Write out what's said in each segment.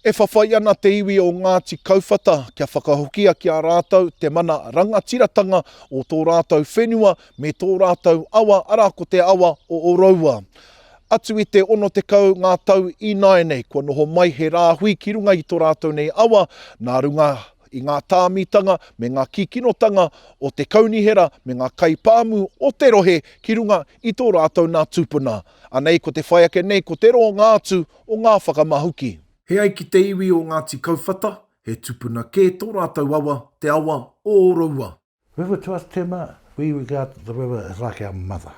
E whawhai ana te iwi o Ngāti Kauwhata, kia whakahokia ki a rātou te mana rangatiratanga o tō rātou whenua me tō rātou awa, arā ko te awa o Ōroua. Atu i te ono tekau ngā tau i nei, kua noho mai he Rāhui ki runga i tō rātou nei awa, nā runga i ngā tāmitanga me ngā kikinotanga o te kaunihera me ngā kaipāmu o te rohe ki runga i tō rātou nā tūpuna. Anei ko te whaiake nei ko te roa ngātu o ngā whakamahuki. He ai ki te iwi o Ngāti Kauwhata, he tūpuna kē tō rātou awa, te awa o Ōroua. River to us, Tema, we regard the river as like our mother.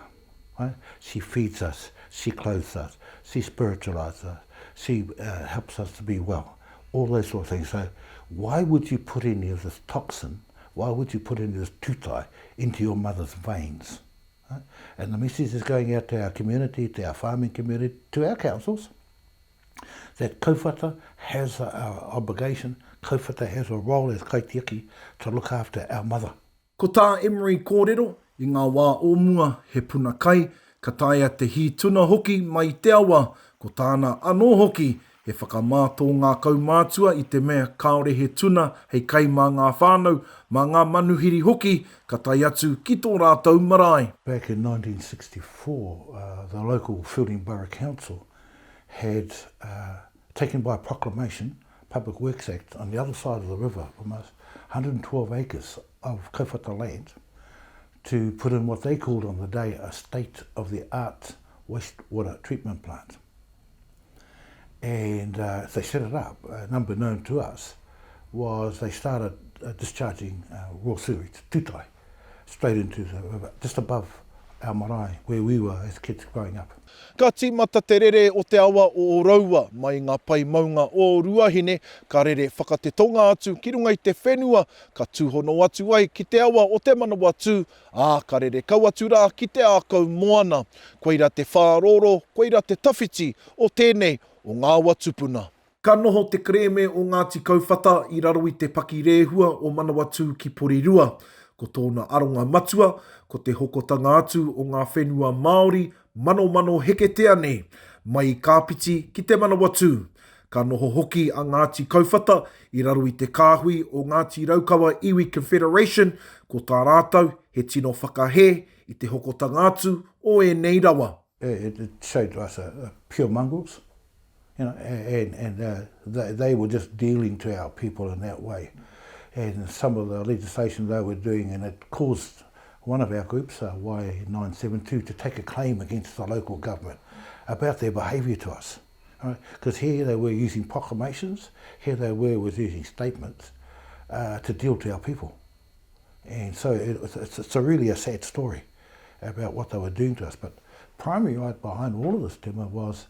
Right? She feeds us, she clothes us, she spiritualizes us, she helps us to be well, all those sort of things. So why would you put any of this toxin, why would you put any of this tūtai into your mother's veins? Right? And the message is going out to our community, to our farming community, to our councils, that Kauwhata has an obligation, Kauwhata has a role as kaitiaki to look after our mother. Ko tā Emery kōrero, i ngā wā o mua he puna kai, ka taia te hi tuna hoki mai te awa, ko tāna anō hoki, he whakamātō ngā kaumātua i te mea kaore he tuna, hei kai mā ngā whānau, mā ngā manuhiri hoki, ka tai atu ki tō rātou marae. Back in 1964, the local Fielding Borough Council had taken by proclamation, Public Works Act, on the other side of the river, almost 112 acres of Kauwhata land, to put in what they called on the day a state-of-the-art wastewater treatment plant. And they set it up. A number known to us was they started discharging raw sewage, tūtai, straight into the river, just above our marae, where we were as kids growing up. Ka tīmata te rere o te awa o Ōroua, mai ngā pai maunga o Ruahine, ka rere whakatetonga atu ki runga i te whenua, ka tūhono atu ai ki te awa o te manawa atu, ka rere kau atu rā ki te ākau moana, koira te whāroro, koira te tawhiti o tēnei o ngā awa tūpuna. Ka noho te kreme o Ngāti Kauwhata i raro i te paki rēhua o Manawatu ki Porirua, ko tōna aronga matua, ko te hokotanga atu o ngā whenua Mauri, mano heketea ne, mai i kāpiti ki te Manawatu. Ka noho hoki a Ngāti Kauwhata i raro i te kāhui o Ngāti Raukawa Iwi Confederation, ko tā rātou he tino whakahe i te hokotanga atu o e nei rawa. It showed us a pure mongrels, you know, and they were just dealing to our people in that way. And some of the legislation they were doing, and it caused one of our groups, Y972, to take a claim against the local government about their behaviour to us. Because here they were using proclamations, here they were using statements to deal to our people. And so it's really a sad story about what they were doing to us. But primary right behind all of this, Tema, was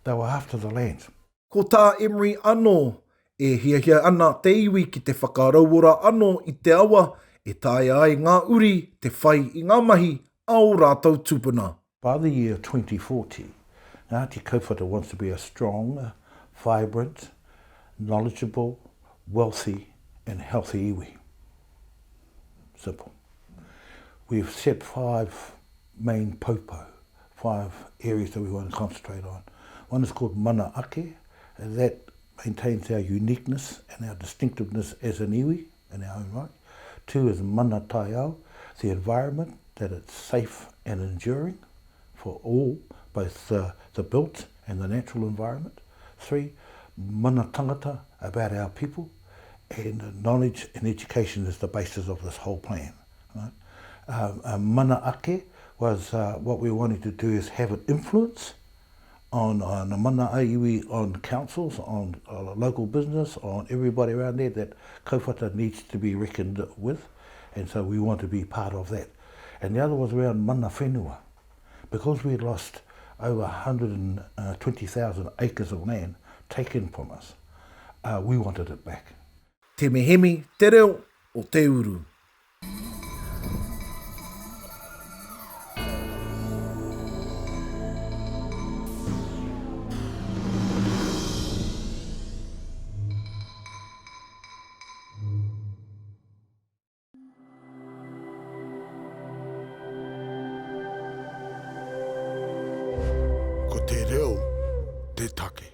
they were after the land. Ko tā Emery anō, e hia ana te iwi ki te whakarauora anō i te awa, e tae ai ngā uri te whai i ngā mahi a o rātou tūpuna. By the year 2040, Ngāti Kauwhata wants to be a strong, vibrant, knowledgeable, wealthy and healthy iwi. Simple. We've set 5 main popo, 5 areas that we want to concentrate on. One is called mana ake, and that maintains our uniqueness and our distinctiveness as an iwi in our own right. 2 is mana taiao, the environment, that it's safe and enduring for all, both the built and the natural environment. 3, mana tangata, about our people, and knowledge and education is the basis of this whole plan. Right? Mana ake was what we wanted to do is have an influence on the mana iwi, on councils, on local business, on everybody around there, that Kauwhata needs to be reckoned with, and so we want to be part of that. And the other was around mana whenua. Because we had lost over 120,000 acres of land taken from us, we wanted it back. Tema Hemi, te reo o te uru. Ko te reo, te take.